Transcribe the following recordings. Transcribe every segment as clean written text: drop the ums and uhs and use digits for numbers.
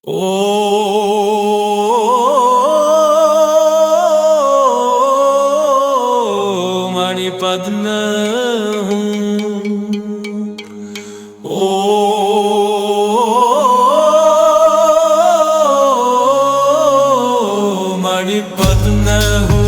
ओ मणिपद्म हूँ। ओ मणिपद्म हूँ।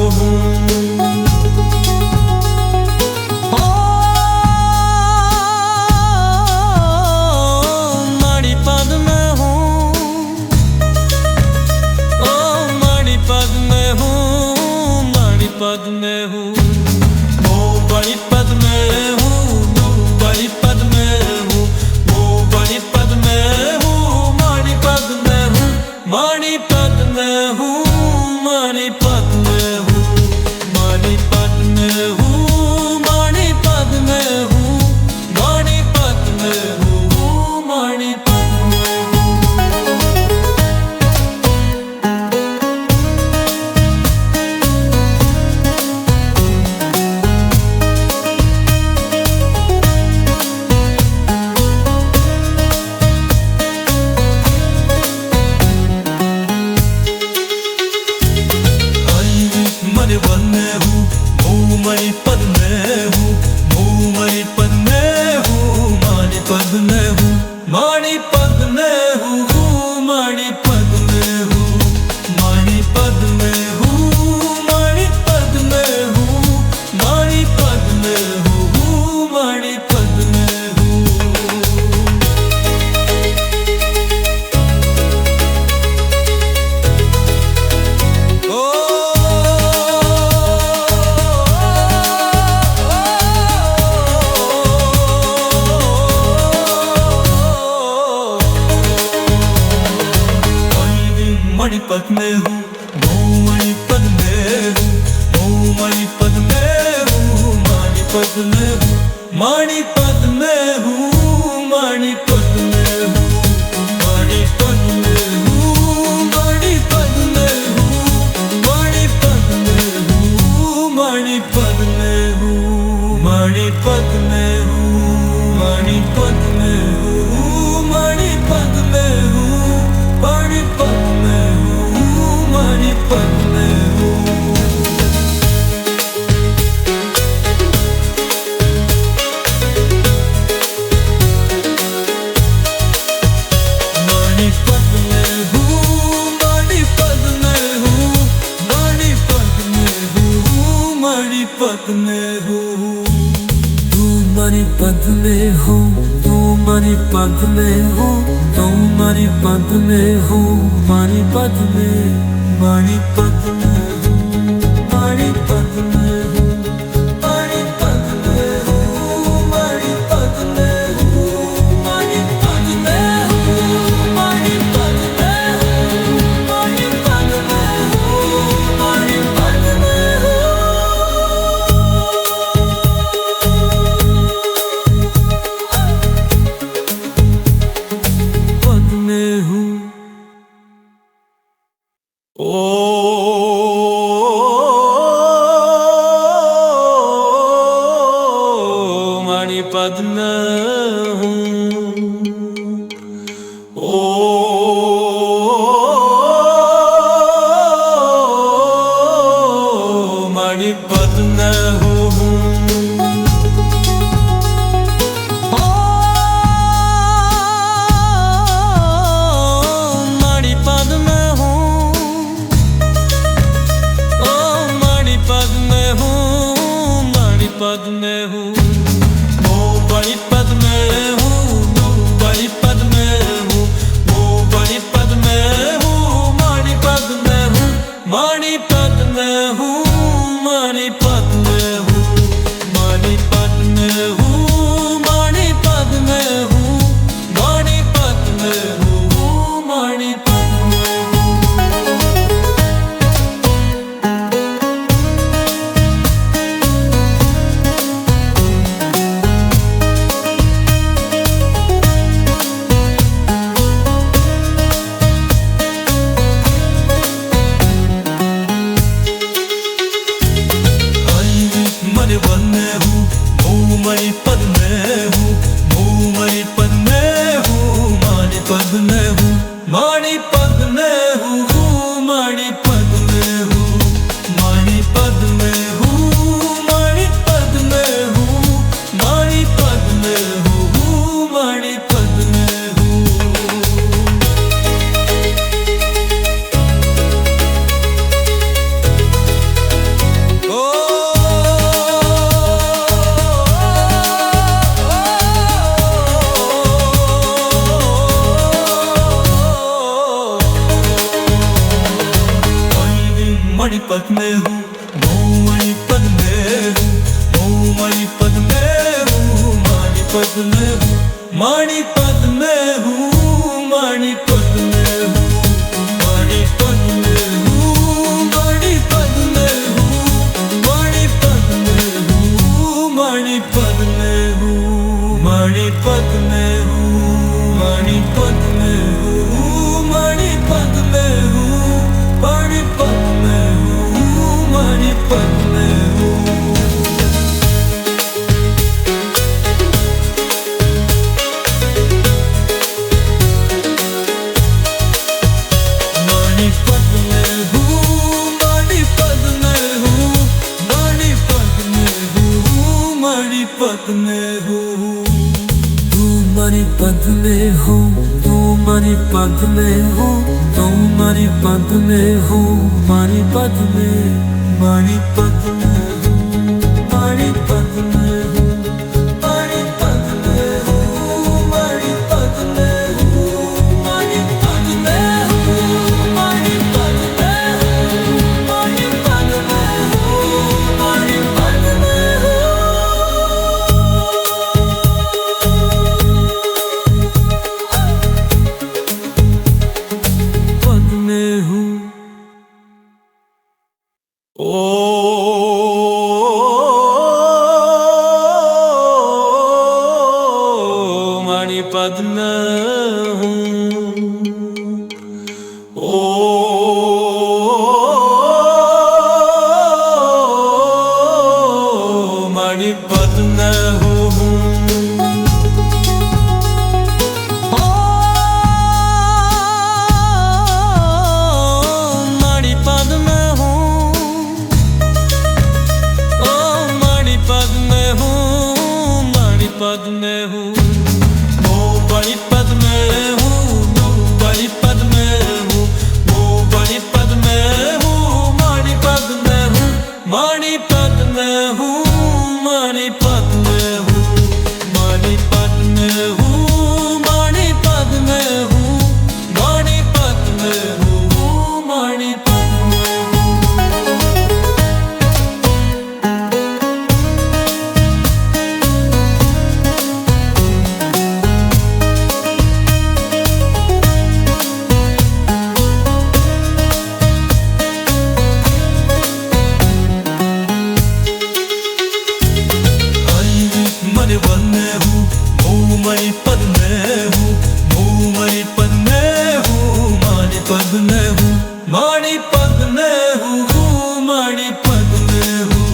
पद में हूँ, ओ बड़ी पद में हूँ, बड़ी पद में हूँ, ओ बड़ी पद में हूँ, मणि पद में हूँ, मणि पद में हूँ, मणि पद में हूँ, मणि पद में हूँ, मणि पद में हूँ, मणि पद में हूँ, मणि पद में हूँ। पद में हूँ, मणि पद में हूँ, मणि पद में हूँ, मणि पद में हूँ, मणि पद में हूँ, मणि पद में हूँ, मणि पद में हूँ, मणि पद में हूँ, मणि पद में हूँ, मणि पद में हूँ। मणिपद में हूँ, मणिपद में हूँ, मणिपद में हूँ, मणिपद में हूँ, मणिपद में हूँ, मणिपद में हूँ, मणिपद में हूँ, मणिपद में हूँ, मणिपद में हूँ, मणिपद में हूँ, मणिपद में हूँ, मणिपद में हूँ, मणिपद में हूँ, मणिपद में हूँ, मणिपद में हूँ। मणिपद में हूँ, मणिपद में हूँ, मणिपद में हूँ, मणिपद में हूँ। तू मणिपद में हो, तू मणिपद में हो, तू मणिपद में हो, मणिपद में, मणिपद में हूँ, मणिपद में हूँ, मणिपद में हूँ, मणिपद में हूँ, मणिपद में हूँ, मणिपद में हूँ, मणिपद में हूँ, मणिपद में हूँ। पद में हूँ। ओ मणिपद में हूँ, ओ मणिपद में हूँ। मणिपद में हूँ, मणिपत में हूँ, मैं मणिपत में हूँ, मैं मणिपत में हूँ, मणिपत में हूँ, मणिपत में हूँ, मणिपत में हूँ, मणिपत में हूँ, मणिपत में हूँ, मणिपत में हूँ, मणिपत में हूँ, मणिपत में हूँ, मणिपत में हूँ, मणिपत में हूँ, मणिपत में हूँ, मणिपत में हूँ। मणिपत में हूँ, मणिपत में हूँ, मणिपत में हूँ, मणिपत में हूँ। तू मणिपत में हो, तू मणिपत में हो, तू मणिपत में हो, मणिपत में, मणिपत में हूँ, मणिपत में हूँ, मणिपत में हूँ, मणिपत में हूँ, मणिपत में हूँ, मणिपत में हूँ, मणिपत में हूँ, मणिपत में हूँ। पद में हूँ। मणिपद में हूँ, मणिपद में हूँ। मणिपद में हूँ, मणिपद में हूँ, मणिपद में हूँ, मणिपद में हूँ, मणिपद में हूँ, मणिपद में हूँ, मणिपद में हूँ, मणिपद में हूँ, मणिपद में हूँ, मणिपद में हूँ, मणिपद में हूँ, मणिपद में हूँ, मणिपद में हूँ। मणिपद में हूँ, मैं मणिपद में हूँ, मैं मणिपद में हूँ, मणिपद में हूँ, मणिपद में हूँ, मणिपद में हूँ,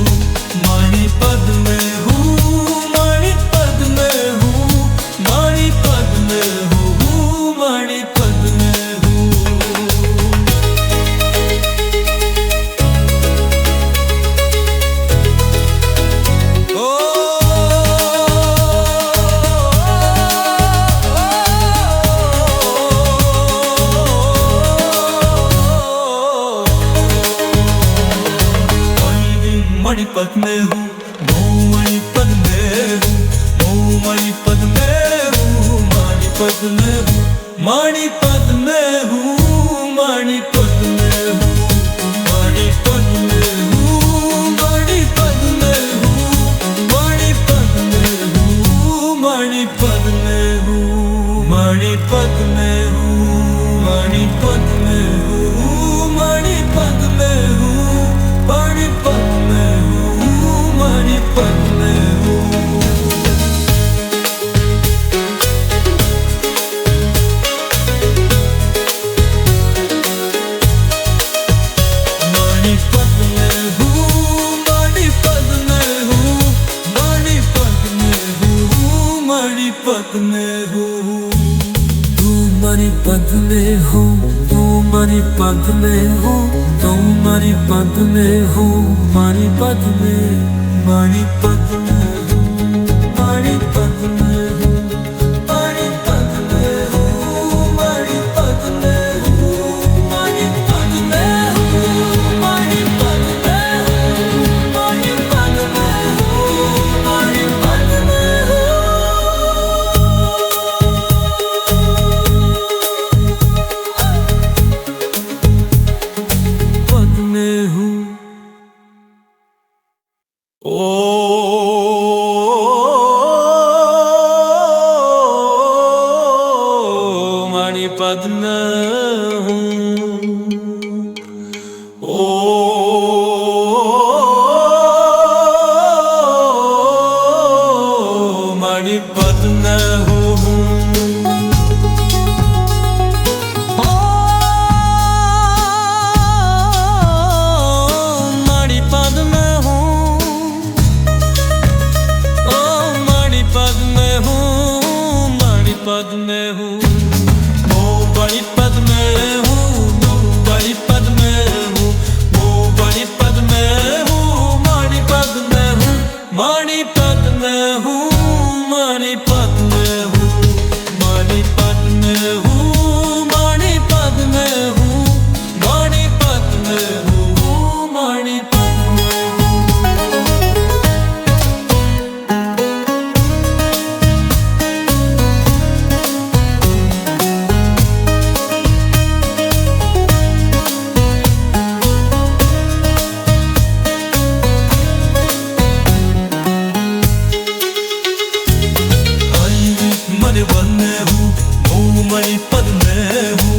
मणिपद में हूँ, मणिपद में हूँ, मणिपद में हूँ, मणिपद में हूँ। मणिपद में हूँ, मैं मणिपद में हूँ, मैं मणिपद में हूँ, मणिपद में हूँ, मणिपद में हूँ, मणिपद में हूँ, मणिपद में हूँ, मणिपद में हूँ, मणिपद में हूँ, मणिपद में हूँ, मणिपद में हूँ, मणिपद में हूँ, मणिपद में हूँ, मणिपद में हूँ, मणिपद में हूँ। मणिपद में हूँ, मणिपद में हूँ, मणिपद में हूँ, मणिपद में हूँ। तू मणिपद में हो, तू मणिपद में हो, तू मणिपद में हो, मणिपद में, मणिपद में हूँ, मणिपद में हूँ, मणिपद में हूँ, मणिपद में हूँ, मणिपद में हूँ, मणिपद में हूँ, मणिपद में हूँ, मणिपद में हूँ। पद में हूँ। हूँ। ओ मणिपद्म में हूँ। पद में हूँ, ओ बड़ी पद में हूँ, बड़ी पद में हूँ, ओ बड़ी पद में हूँ, मणि पद में हूँ, मणि पद में हूँ, मणि पद में हूँ, मणि पद में हूँ, मणि पद में हूँ, मणि पद में हूँ, मणि पद पद में हूँ, मणि पद में हूँ, मणि पद में हूँ,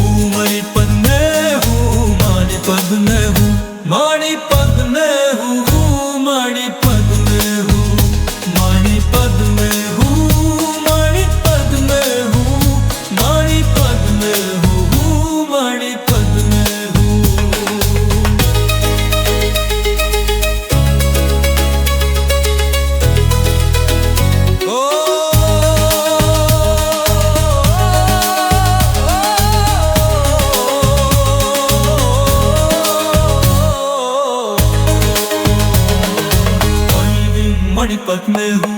मणि पद में हूँ, मणि पद में हूँ, मणि पद में हूँ, मणि पद में हूँ, मणि पद में हूँ, मणि पद में हूँ, मणि पद में हूँ। मणिपद में हूँ,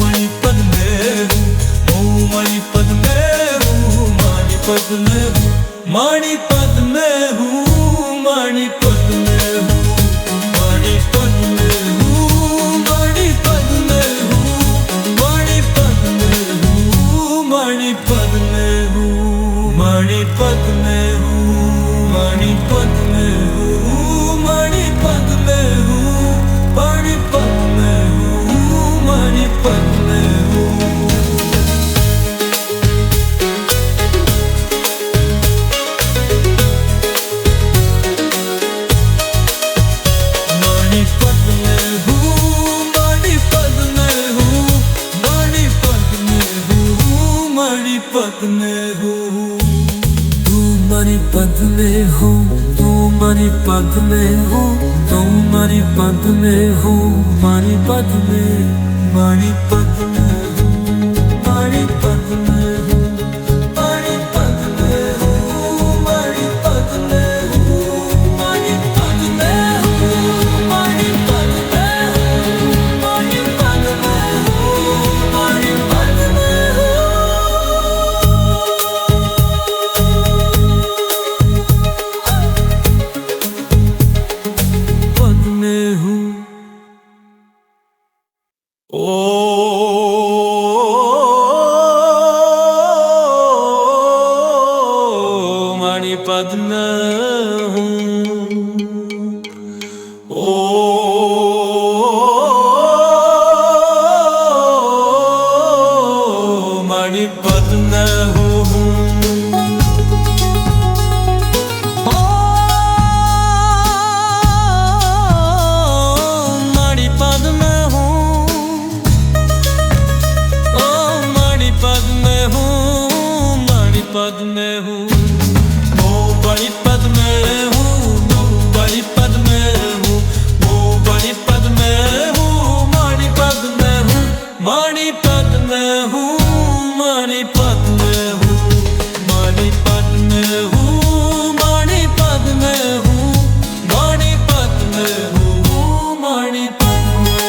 मणिपद में हूँ, मणिपद में हूँ, मणिपद में हूँ, मणिपद में हूँ, मणिपद में हूँ, मणिपद में हूँ, मणिपद में हूँ, मणिपद में हूँ, मणिपद में हूँ, मणिपद में हूँ, मणिपद में हूँ, मणिपद में हूँ, मणिपद में हूँ, मणिपद में हूँ। मणिपद में हूँ, मणिपद में हूँ, मणिपद में हूँ, मणिपद में हूँ। तू मणिपद में हो, तू मणिपद में हो, तू मणिपद में हो, मणिपद में, मणिपद में हूँ, मणिपद में हूँ, मणिपद में हूँ, मणिपद में हूँ, मणिपद में हूँ, मणिपद में हूँ, मणिपद में हूँ, मणिपद में हूँ। पद में हूँ। ओ मणिपद में हूँ, ओ मणिपद में हूँ। मणिपद में हूँ, मणिपद में हूँ, मणिपद में हूँ, ओ बड़ी पद में हूँ, बड़ी पद में हूँ, ओ बड़ी पद में हूँ, मणिपद में हूँ, मणिपद में हूँ, मणिपद में हूँ, मणिपद में हूँ, मणिपद में हूँ, मणिपद में हूँ, मणिपद में हूँ।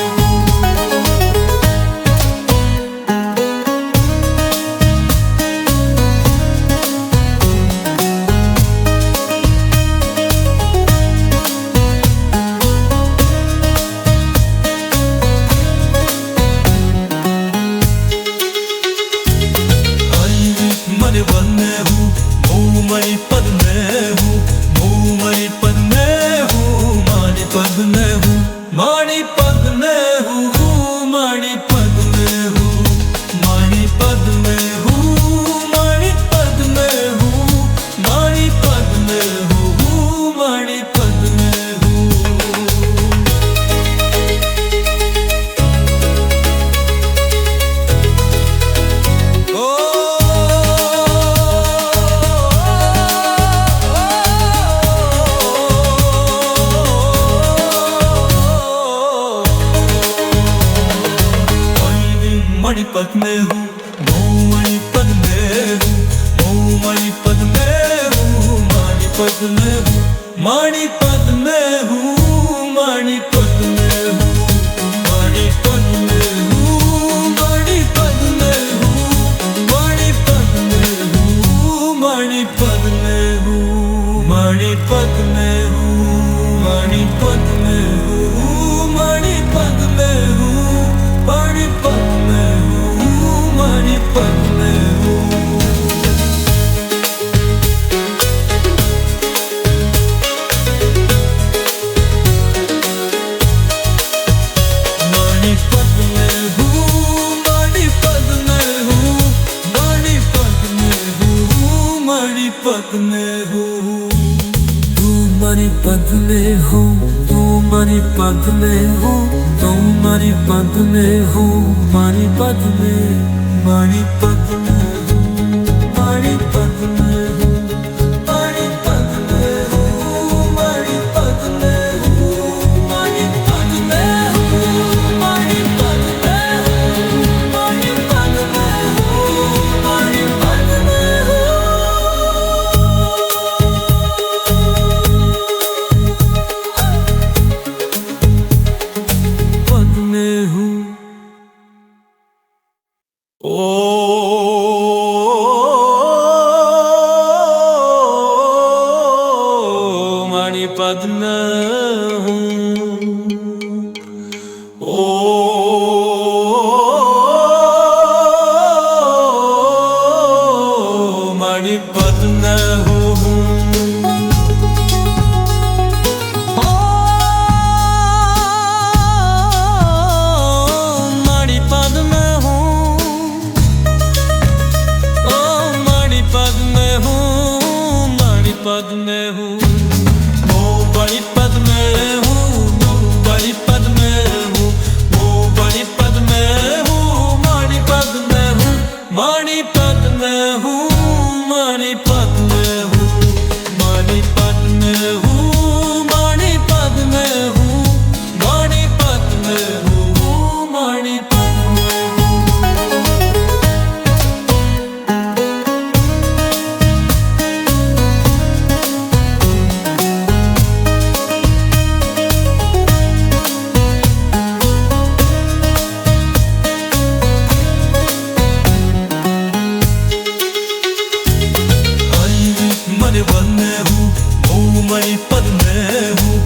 पद में हूँ, मणि पद में हूँ, मणि पद में हूँ, मणि पद में हूँ, मणि पद में हूँ, मणि पद में हूँ, मणि पद में हूँ, मणि पद में हूँ, मणि पद में हूँ, मणि पद में हूँ, मणि पद में हूँ, मणि पद में हूँ, मणि पद में हूँ, मणि पद में हूँ, मणि पद में हूँ। मणि पद में हूँ, मणि पद में हूँ, मणि पद में हूँ, मणि पद में हूँ। तू मणि पद में हो, तू मणि पद में हो, तू मणि पद में हो, मणि पद में, मणि पद में हूँ, मणि पद में हूँ, मणि पद में हूँ, मणि पद में हूँ, मणि पद में हूँ, मणि पद में हूँ, मणि पद में हूँ, मणि पद में हूँ। पद में हूँ। मणि पद में हूँ, मणि पद में हूँ। मणि पद में हूँ, मणि पद में हूँ, मणि पद में हूँ, मणि पद में हूँ, मणि पद में हूँ, मणि पद में हूँ, मणि पद में हूँ, मणि पद में हूँ, मणि पद में हूँ, मणि पद में हूँ, मणि पद में हूँ, मणि पद में हूँ, मणि पद में हूँ। मणि पद में हूँ, मणि पद में हूँ,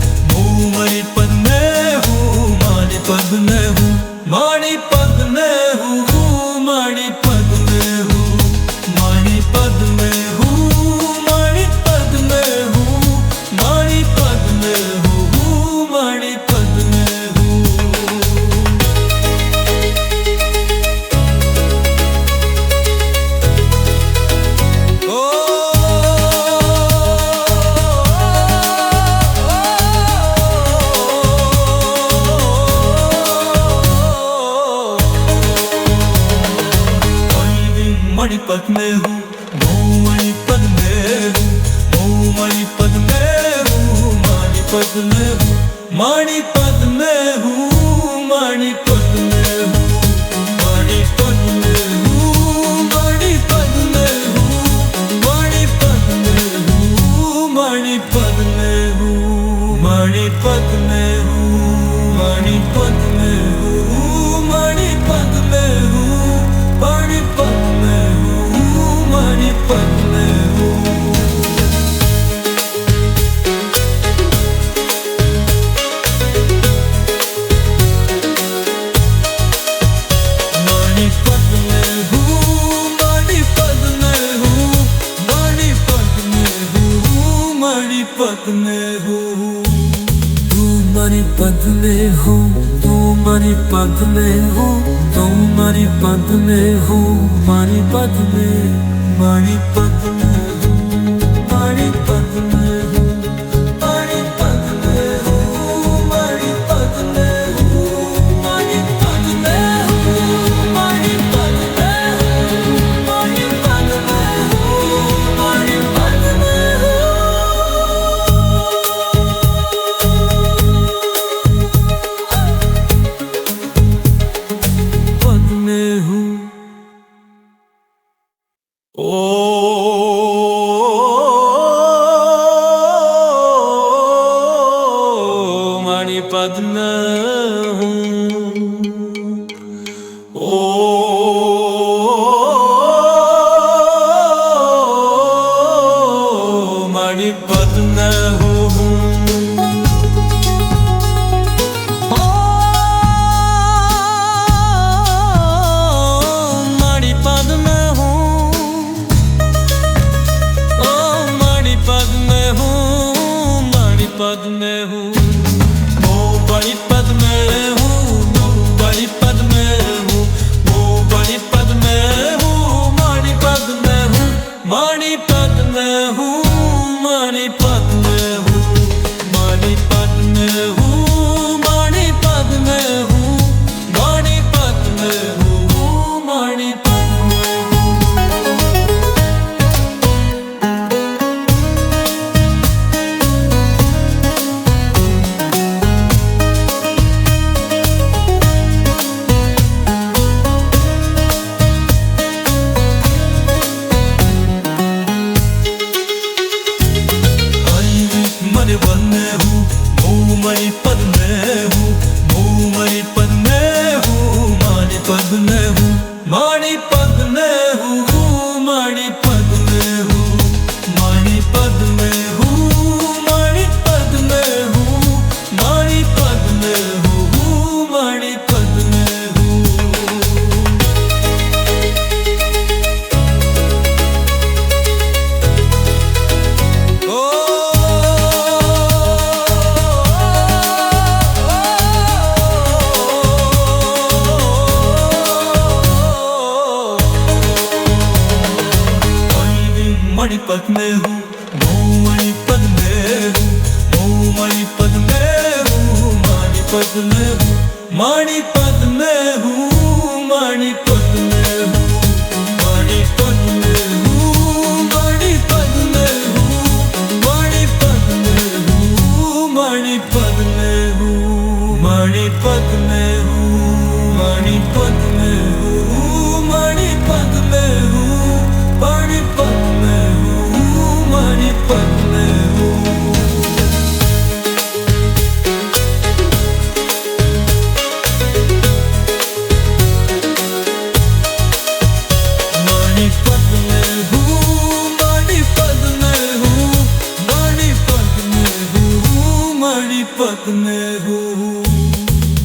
मणि पद में हूँ, मणि पद में हूँ, मणि पद में हूँ, मणि पद में हूँ, मणि पद में हूँ, मणि पद में हूँ, मणि पद में हूँ, मणि पद में हूँ। मणि पद में हूँ, मणि पद में हूँ, मणि पद में हूँ, मणि पद में हूँ, मणि पद में हूँ, मणि पद में हूँ, मणि पद में हूँ, मणि पद में हूँ, मणि पद में हूँ, मणि पद में हूँ, मणि पद में हूँ, मणि पद में हूँ, मणि पद में हूँ, मणि पद में हूँ, मणि पद में हूँ। मणि पद में हूँ, मणि पद में हूँ, मणि पद में हूँ, मणि पद में हूँ। तू मणि पद में हो, तू मणि पद में हो, तू मणि पद में हो, मणि पद में, मणि पद में हूँ, मणि पद में हूँ, मणि पद में हूँ, मणि पद में हूँ, मणि पद में हूँ, मणि पद में हूँ, मणि पद में हूँ, मणि पद में हूँ। पद में हूँ। मणिपद में हूँ। मणिपद में हूँ, मणिपद में हूँ, मणिपद में हूँ, मणिपद में हूँ, मणिपद में हूँ, मणिपद में हूँ, मणिपद में हूँ, मणिपद में हूँ, मणिपद में हूँ, मणिपद में हूँ, मणिपद में हूँ, मणिपद में हूँ, मणिपद में हूँ। मणिपद में हूँ, मणिपद में हूँ, मणिपद में हूँ, मणिपद में हूँ, मणिपद में हूँ, मणिपद में हूँ, मणिपद में हूँ, मणिपद में हूँ, मणिपद में हूँ, मणिपद में हूँ। मणिपद में हूँ, मणिपद में हूँ, मणिपद में हूँ, मणिपद में हूँ, मणिपद में हूँ, मणिपद में हूँ, मणिपद में हूँ, मणिपद में हूँ, मणिपद में हूँ, मणिपद में हूँ, मणिपद में हूँ, मणिपद में हूँ, मणिपद में हूँ, मणिपद में हूँ, मणिपद में हूँ। मणिपद में हूँ, मणिपद में हूँ, मणिपद में हूँ, मणिपद में हूँ।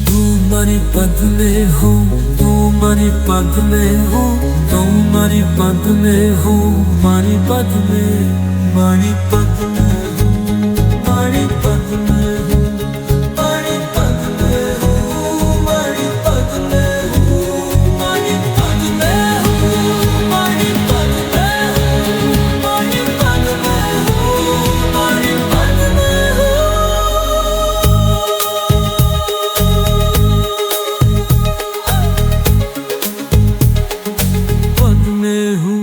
तू मणिपद में हो, तू मणिपद में हो, तू मणिपद में हो, मणिपद में, मणिपद में हूँ, मणिपद में हूँ, मणिपद में हूँ, मणिपद में हूँ, मणिपद में हूँ, मणिपद में हूँ, मणिपद में हूँ, मणिपद में हूँ। पद में हूँ।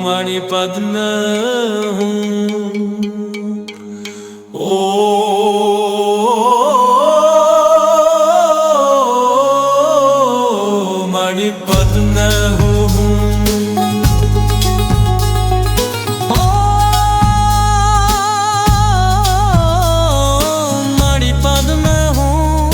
मणिपद में हूँ, मणिपद में हूँ। मणिपद में हूँ,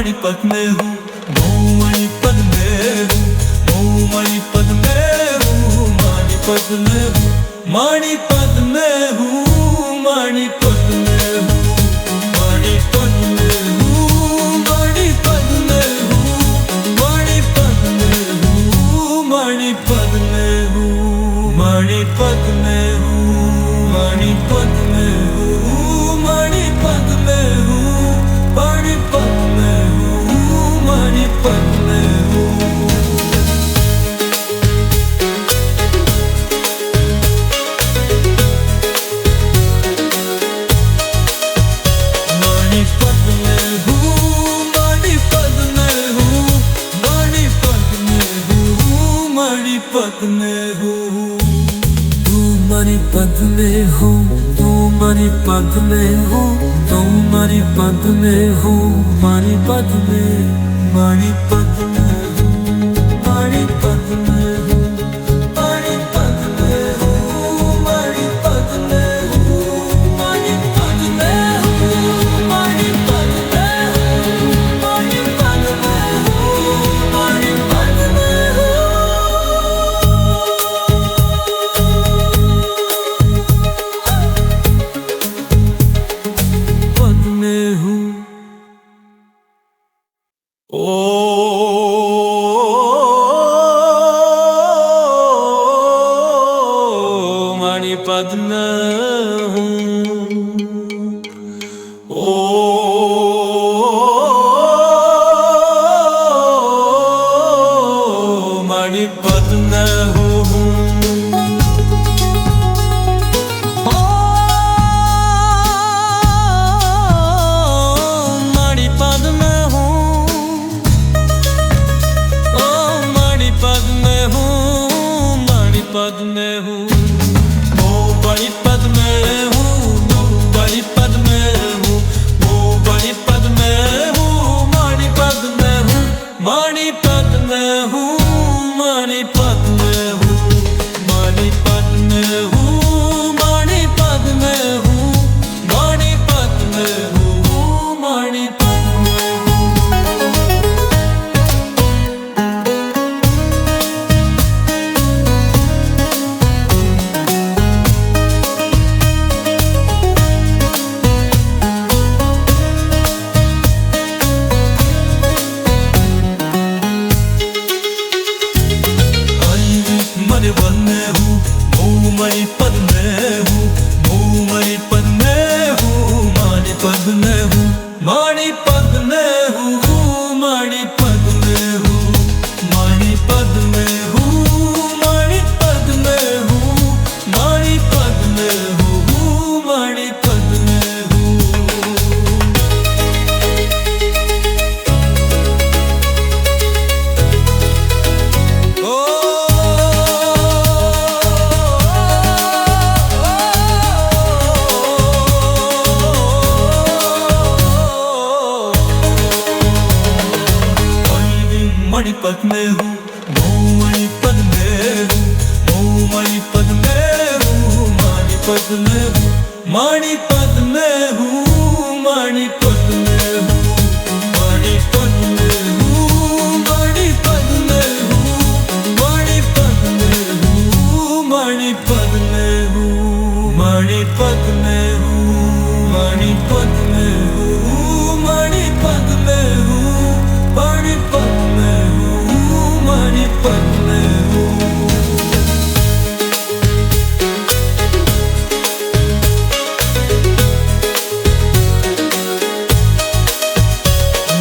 मणिपत में हूँ, मैं मणिपत में हूँ, मैं मणिपत में हूँ, मणिपत में हूँ, मणिपत में हूँ, मणिपत में हूँ, मणिपत में हूँ, मणिपत में हूँ, मणिपत में हूँ, मणिपत में हूँ, मणिपत में हूँ, मणिपत में हूँ, मणिपत में हूँ, मणिपत में हूँ, मणिपत में हूँ। मणिपत में हूँ, मणिपत में हूँ, मणिपत में हूँ, मणिपत में हूँ। तू मणिपत में हो, तू मणिपत में हो, तू मणिपत में हो, मणिपत में, मणिपत में हूँ, मणिपत में हूँ, मणिपत में हूँ, मणिपत में हूँ, मणिपत में हूँ, मणिपत में हूँ, मणिपत में हूँ, मणिपत में हूँ। पद में हूँ। मणिपत में हूँ, मणिपत में हूँ। मणिपत में हूँ, मणिपत में हूँ, मणिपत में हूँ, मणिपत में हूँ, मणिपत में हूँ, मणिपत में हूँ, मणिपत में हूँ, मणिपत में हूँ, मणिपत में हूँ, मणिपत में हूँ, मणिपत में हूँ, मणिपत में हूँ, मणिपत में हूँ। मणिपत में हूँ, मैं मणिपत में हूँ, मैं मणिपत में हूँ, मणिपत में हूँ, मणिपत में हूँ, मणिपत में हूँ, मणिपत में हूँ, मणिपत में हूँ, मणिपत में हूँ, मणिपत में हूँ। मणिपत में हूँ, मैं मणिपत में हूँ, मैं मणिपत में हूँ, मणिपत में हूँ, मणिपत में हूँ, मणिपत में हूँ, मणिपत में हूँ, मणिपत में हूँ, मणिपत में हूँ, मणिपत में हूँ, मणिपत में हूँ, मणिपत में हूँ, मणिपत में हूँ, मणिपत में हूँ, मणिपत में हूँ।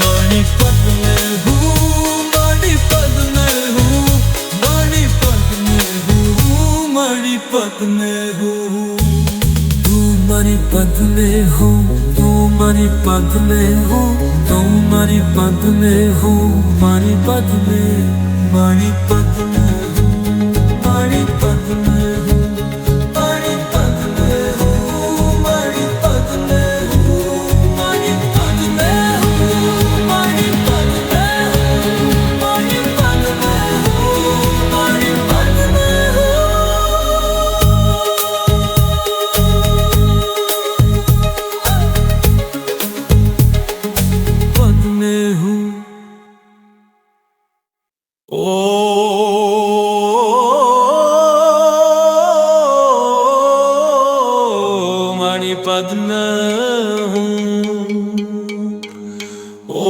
मणिपत में हूँ, मणिपत में हूँ, मणिपत में हूँ, मणिपत में हूँ। तू मणिपत में हो, तू मणिपत में हो, तू मणिपत में हो, मणिपत में, मणिपत में हूँ, मणिपत में हूँ, मणिपत में हूँ, मणिपत में हूँ, मणिपत में हूँ, मणिपत में हूँ, मणिपत में हूँ, मणिपत में हूँ। पद में हूँ।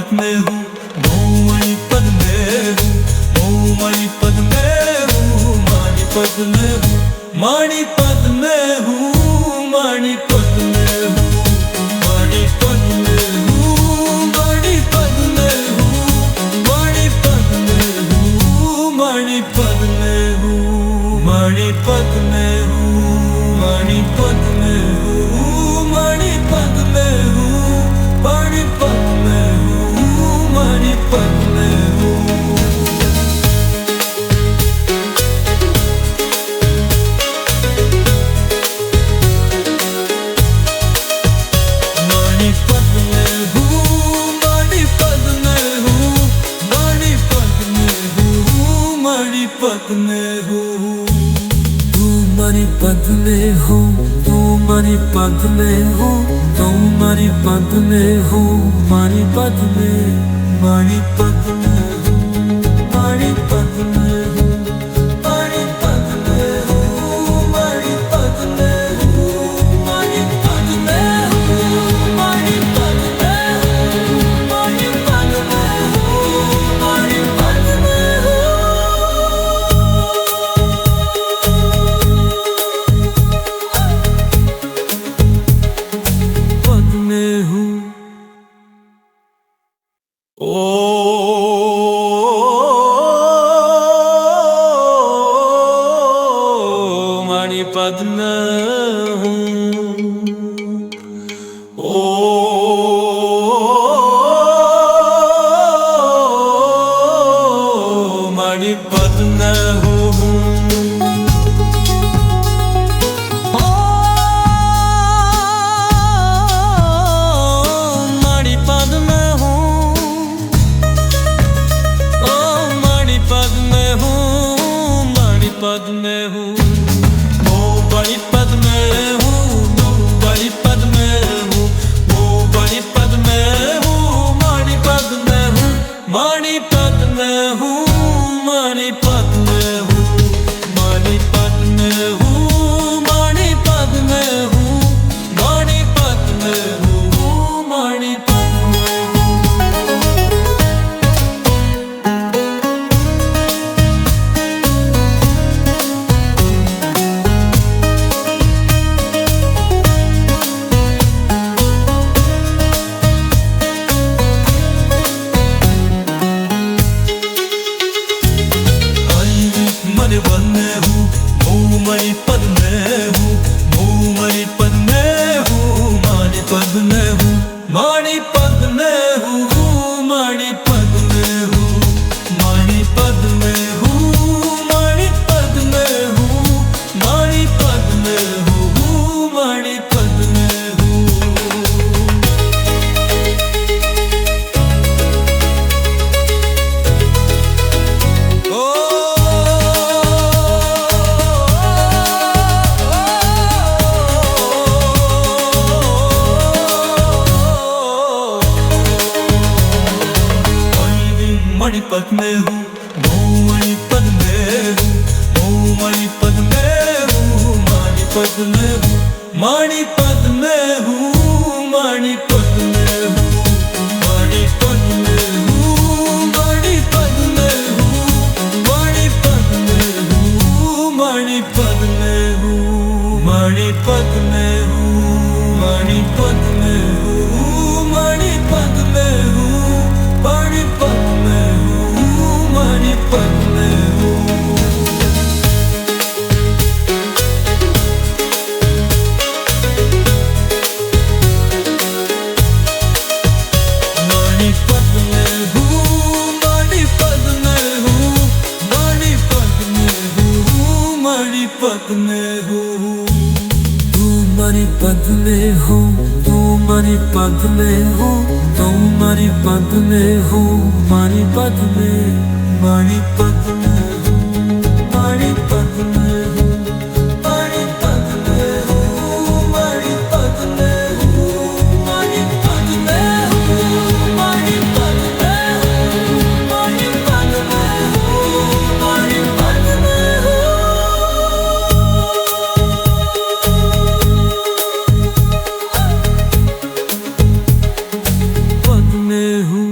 पद में हूँ, मणि पद में हूँ, मणि पद में हूँ, मणि पद में हूँ, मणि पद में हूँ, मणि पद में हूँ, मणि पद में हूँ, मणि पद में हूँ, मणि पद में हूँ, मणि पद में हूँ, मणि पद में हूँ, मणि पद में हूँ, मणि पद में हूँ, मणि पद में हूँ, मणि पद में हूँ। मणि पद में हूँ, मणि पद में हूँ, मणि पद में हूँ, मणि पद में हूँ। तू मणि पद में हो, तू मणि पद में हो, तू मणि पद में हो, मणि पद में, मणि पद में हूँ, मणि पद में हूँ, मणि पद में हूँ, मणि पद में हूँ, मणि पद में हूँ, मणि पद में हूँ, मणि पद में हूँ, मणि पद में हूँ। पद में हूँ। मणि पद में हूँ, मणि पद में हूँ। मणि पद में हूँ, मणि पद में हूँ, मणि पद में हूँ, मणि पद में हूँ, मणि पद में हूँ, मणि पद में हूँ, मणि पद में हूँ, मणि पद में हूँ, मणि पद में हूँ, मणि पद में हूँ, मणि पद में हूँ, मणि पद में हूँ, मणि पद में हूँ। मणि पद में हूँ, मणि पद में हूँ, मणि पद में हूँ, मणि पद में हूँ, मणि पद में हूँ, मणि पद में हूँ, मणि पद में हूँ, मणि पद में हूँ, मणि पद में हूँ, मणि पद में हूँ। मणि पद में हूँ, मणि पद में हूँ, मणि पद में हूँ, मणि पद में हूँ, मणि पद में हूँ, मणि पद में हूँ, मणि पद में हूँ, मणि पद में हूँ, मणि पद में हूँ, मणि पद में हूँ, मणि पद में हूँ, मणि पद में हूँ, मणि पद में हूँ, मणि पद में हूँ, मणि पद में हूँ। मणि पद में हूँ, मणि पद में हूँ, मणि पद में हूँ, मणि पद में हूँ। तू मणि पद में हो, तू मणि पद में हो, तू मणि पद में हो, मणि पद में, मणि पद में हूँ, मणि पद में हूँ, मणि पद में हूँ, मणि पद में हूँ, मणि पद में हूँ, मणि पद में हूँ, मणि पद में हूँ, मणि पद में हूँ। पद में हूँ।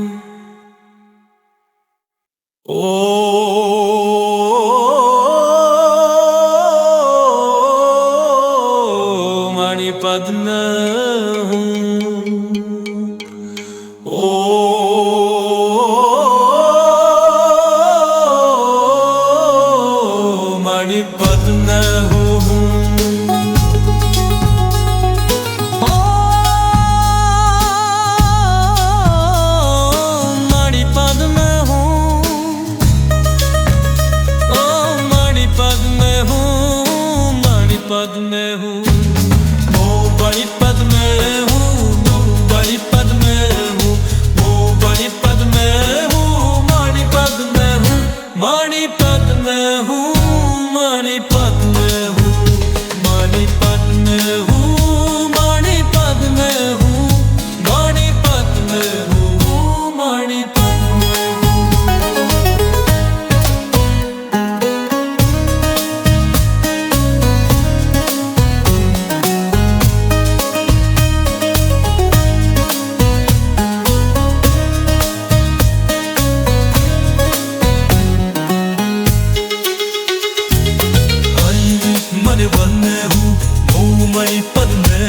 पद में हूँ। ओ मणिपद में हूँ। पद में हूँ, ओ बड़ी पद में हूँ, बड़ी पद में हूँ, ओ बड़ी पद में हूँ, मणि पद में हूँ, मणि पद में हूँ, मणि पद में हूँ, मणि पद में हूँ, मणि पद में हूँ, मणि पद में हूँ, मणि पद पद में हूँ, मणि पद में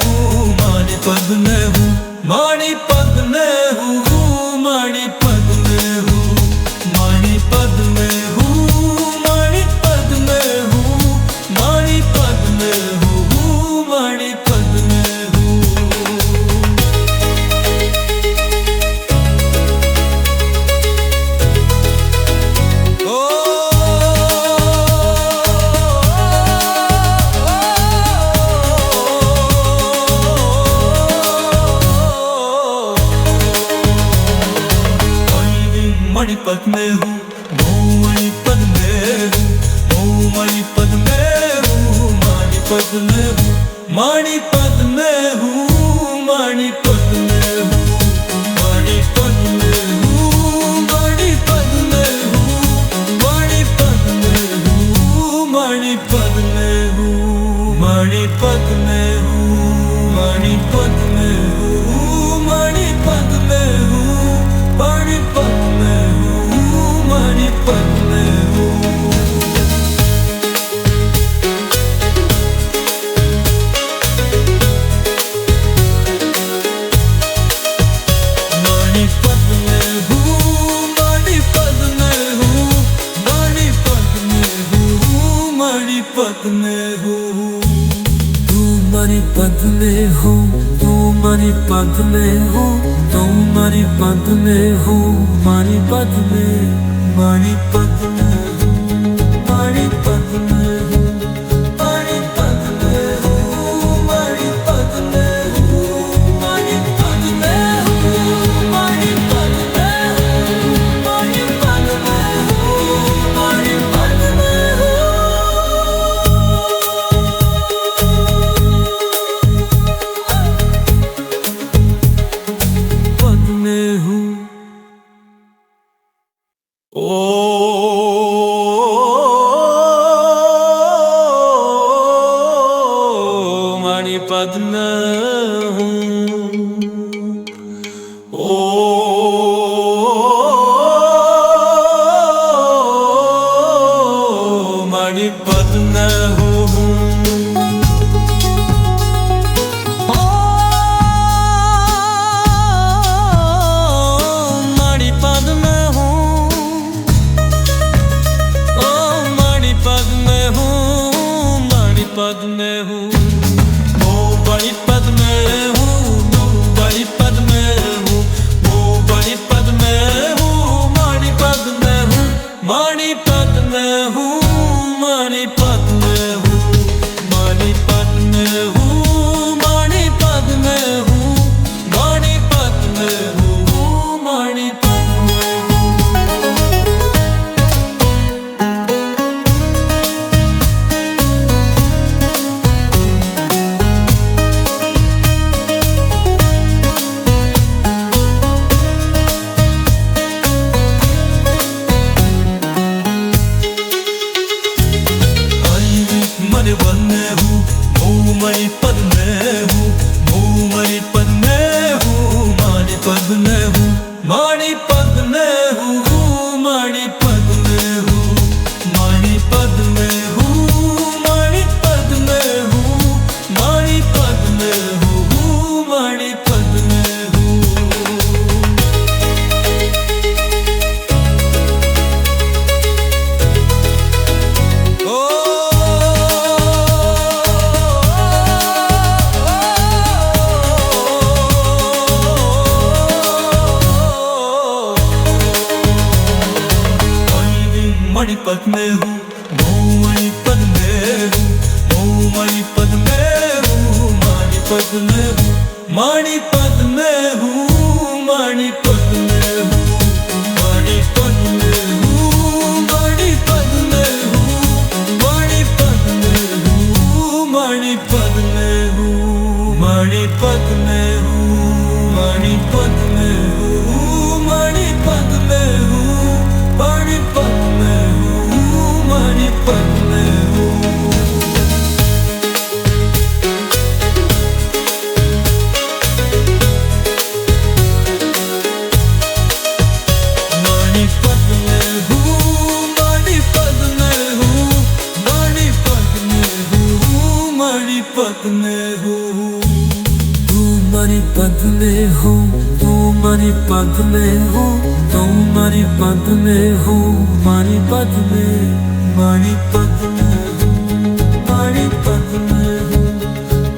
हूँ, मणि पद में हूँ, मणि पद में हूँ, मणि पद में हूँ, मणि पद में हूँ, मणि पद में हूँ, मणि पद में हूँ, मणि पद में हूँ, मणि पद में हूँ। मणिपद में हूँ, मणिपद में हूँ, मणिपद में हूँ, मणिपद में हूँ, मणिपद में हूँ, मणिपद में हूँ, मणिपद में हूँ, मणिपद में हूँ, मणिपद में हूँ, मणिपद में हूँ, मणिपद में हूँ, मणिपद में हूँ, मणिपद में हूँ, मणिपद में हूँ, मणिपद में हूँ। मणिपद में हूँ, मणिपद में हूँ, मणिपद में हूँ, मणिपद में हूँ। तू मणिपद में हो, तू मणिपद में हो, तू मणिपद में हो, मणिपद में, मणिपद में हूँ, मणिपद में हूँ, मणिपद में हूँ, मणिपद में हूँ, मणिपद में हूँ, मणिपद में हूँ, मणिपद में हूँ, मणिपद में हूँ। पद में हूँ। ओ मणिपद में हूँ, ओ मणिपद में हूँ। पद में हूँ, ओ बड़ी पद में हूँ, बड़ी पद में हूँ, ओ बड़ी पद में हूँ, मणि पद में हूँ, मणि पद में हूँ, मणि पद में हूँ, मणि पद में हूँ, मणि पद में हूँ, मणि पद में हूँ, मणि पद में हूँ। मणिपद में हूँ, मणि पद में हूँ, मणि पद में हूँ, मणि पद में हूँ, मणि पद में हूँ, मणि पद में हूँ, मणि पद में हूँ, मणि पद में मणिपत में हूँ, मणिपत में हूँ, मणिपत में हूँ, मणिपत में हूँ, मणिपत में हूँ, मणिपत में हूँ, मणिपत में हूँ, मणिपत में हूँ, मणिपत में हूँ, मणिपत में हूँ, मणिपत में हूँ। मणिपत में हूँ, तू मणिपत में हूँ, तू मणिपत में हूँ, तू मणिपत में हूँ, मणिपत में, मणिपत में हूँ, मणिपत में हूँ,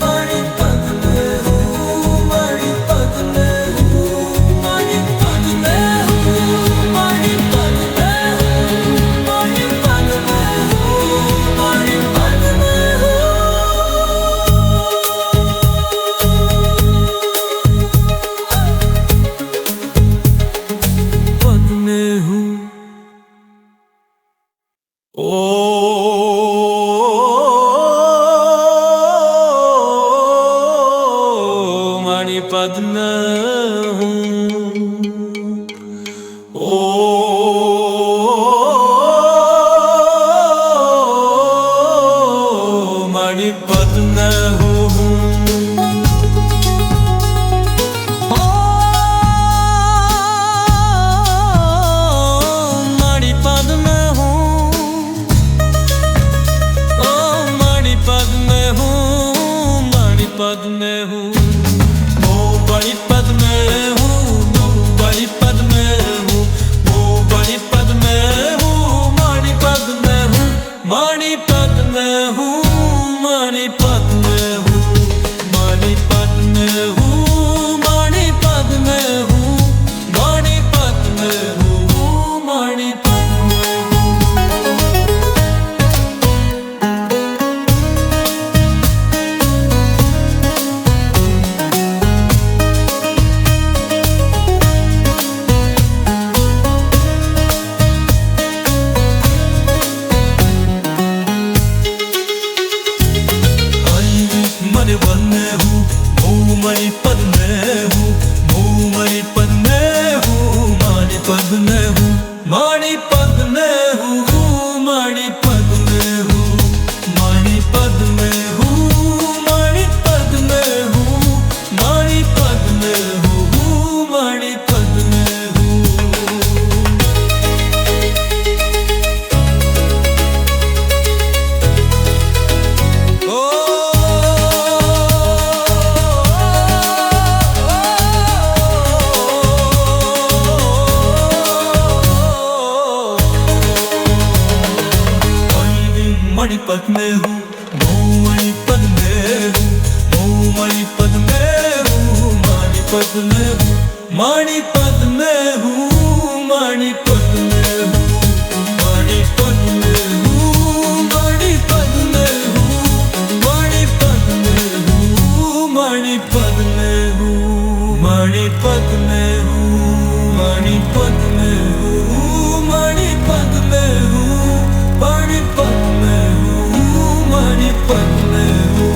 मणिपत में हूँ, मणिपत में हूँ, मणिपत में हूँ, मणिपत में हूँ, मणिपत में हूँ, मणिपत में हूँ। मणिपत में हूँ, मणिपत में हूँ। पद में हूँ, ओ बड़ी पद में हूँ, बड़ी पद में हूँ, ओ बड़ी पद में हूँ, मणि पद में हूँ, मणि पद में हूँ, मणि पद में हूँ, मणि पद में हूँ, मणि पद में हूँ, मणि पद में हूँ, मणि पद में हूँ। मणिपत में हूँ, मणिपत में हूँ, मणिपत में हूँ, मणिपत में हूँ, मणिपत में हूँ, मणिपत में हूँ, मणिपत में हूँ, मणिपत में हूँ, मणिपत में हूँ, मणिपत में हूँ। मणिपत में हूँ, मणिपत में हूँ, मणिपत में हूँ, मणिपत में हूँ, मणिपत में हूँ, मणिपत में हूँ, मणिपत में हूँ, मणिपत में हूँ, मणिपत में हूँ, मणिपत में हूँ, मणिपत में हूँ, मणिपत में हूँ, मणिपत में हूँ, मणिपत में हूँ, मणिपत में हूँ।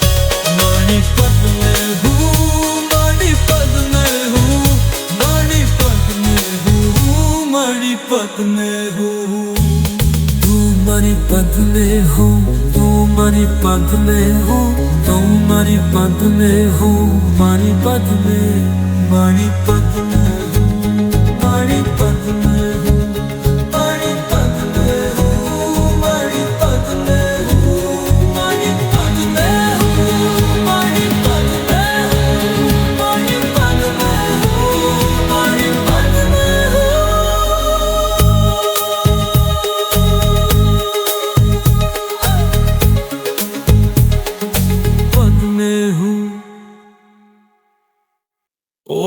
मणिपत में हूँ, मणिपत में हूँ, मणिपत में हूँ, मणिपत में हूँ। तू मणिपत में हूँ, तू मणिपत में हूँ, तू मणिपत में हूँ, मणिपत में, मणिपत में हूँ, मणिपत में हूँ, मणिपत में हूँ, मणिपत में हूँ, मणिपत में हूँ, मणिपत में हूँ, मणिपत में हूँ, मणिपत में हूँ। पद में हूँ, ओ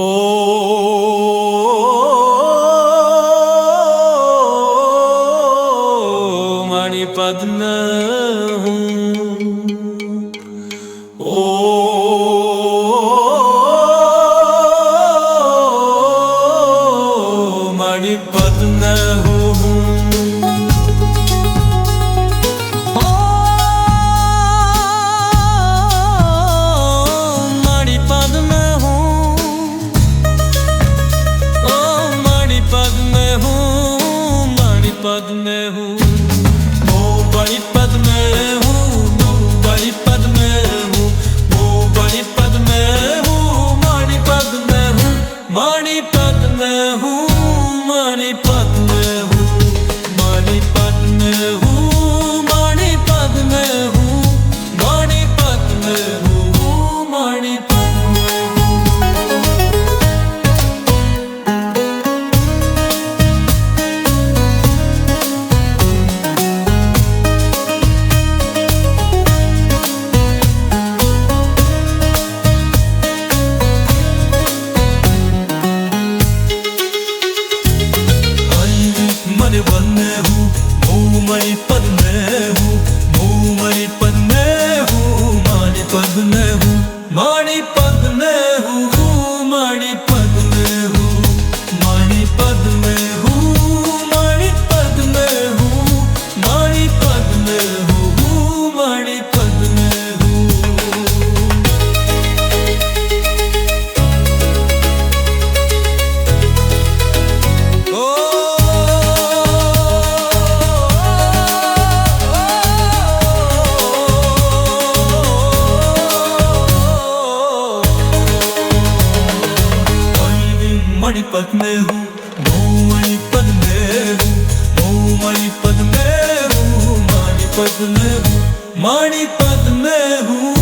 मणिपत में हूँ, मैं मणिपत में हूँ, मैं मणिपत में हूँ, मणिपत में हूँ, मणिपत में हूँ,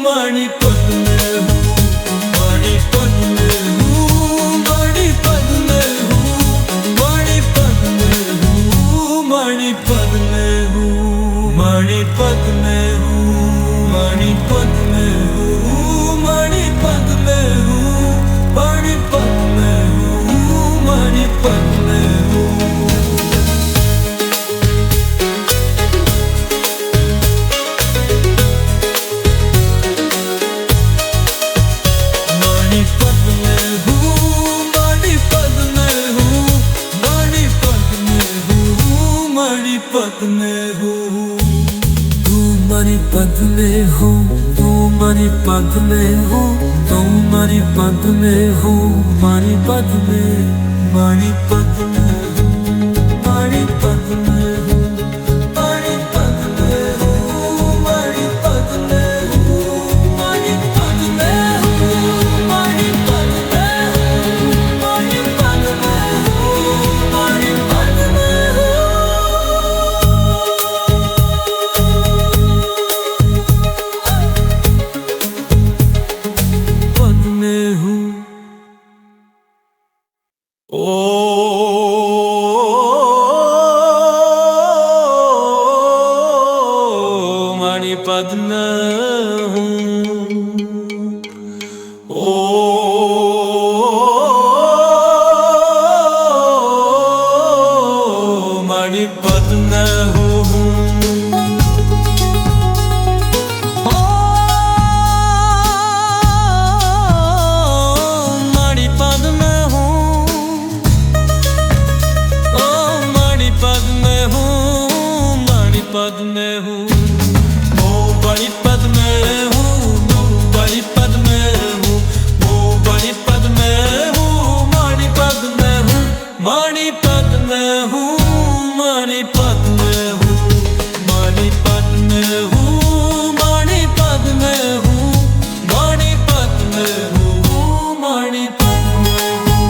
मणिपत में हूँ, मणिपत में हूँ, मणिपत में हूँ, मणिपत में हूँ, मणिपत में हूँ, मणिपत में हूँ, मणिपत में हूँ, मणिपत में हूँ, मणिपत में हूँ, मणिपत में हूँ। मणिपत में हूँ, तू मणिपत में हो, तू मणिपत में हो, तू मणिपत में हो, मणिपत में, मणिपत में हूँ, मणिपत में हूँ, मणिपत में हूँ, मणिपत में हूँ, मणिपत में हूँ, मणिपत में हूँ, मणिपत में हूँ, मणिपत में हूँ। मणिपत में हूँ, मणिपत में हूँ, मणिपत में हूँ, मणिपत में हूँ, मणिपत में हूँ, मणिपत में हूँ, मणिपत में हूँ, मणिपत में हूँ, मणिपत में हूँ, मणिपत में हूँ, मणिपत में हूँ, मणिपत में हूँ, मणिपत में हूँ, मणिपत में हूँ, मणिपत में हूँ।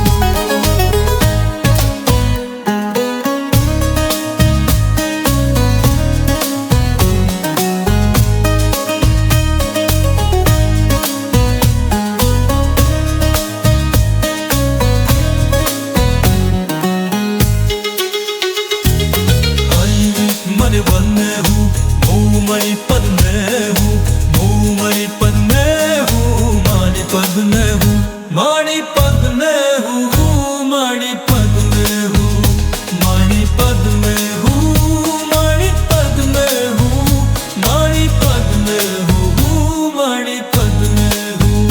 मणिपत में हूँ, मणिपत में हूँ, मणिपत में हूँ, मणिपत में हूँ, मणिपत में हूँ, मणिपत में हूँ, मणिपत में हूँ, मणिपत में हूँ, मणिपत में हूँ, मणिपत में हूँ।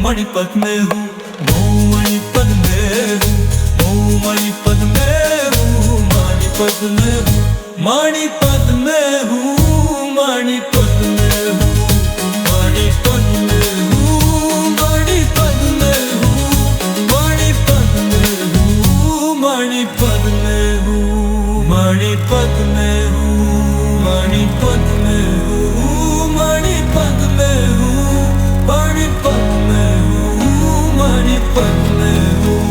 मणिपत में हूँ, मणिपत में हूँ, मणिपत में हूँ, मणिपत में हूँ, मणिपत में हूँ, मणिपत में हूँ, मणिपत में हूँ, मणिपत में हूँ, मणिपत में हूँ, मणिपत में हूँ, मणिपत में हूँ, मणिपत में हूँ, मणिपत में हूँ, मणिपत में हूँ, मणिपत में हूँ।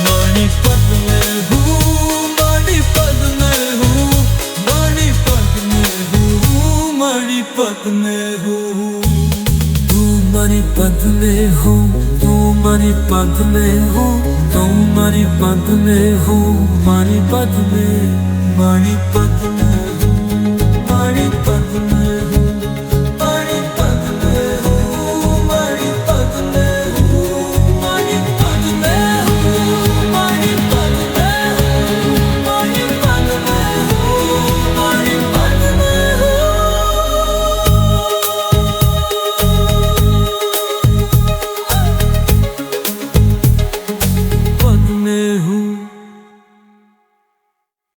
मणिपत में हूँ, मणिपत में हूँ, मणिपत में हूँ, मणिपत में हूँ, तू मणिपत में हो, तू मणिपत में हो, तू मणिपत में हो, मणिपत में, मणिपत में हूँ, मणिपत में।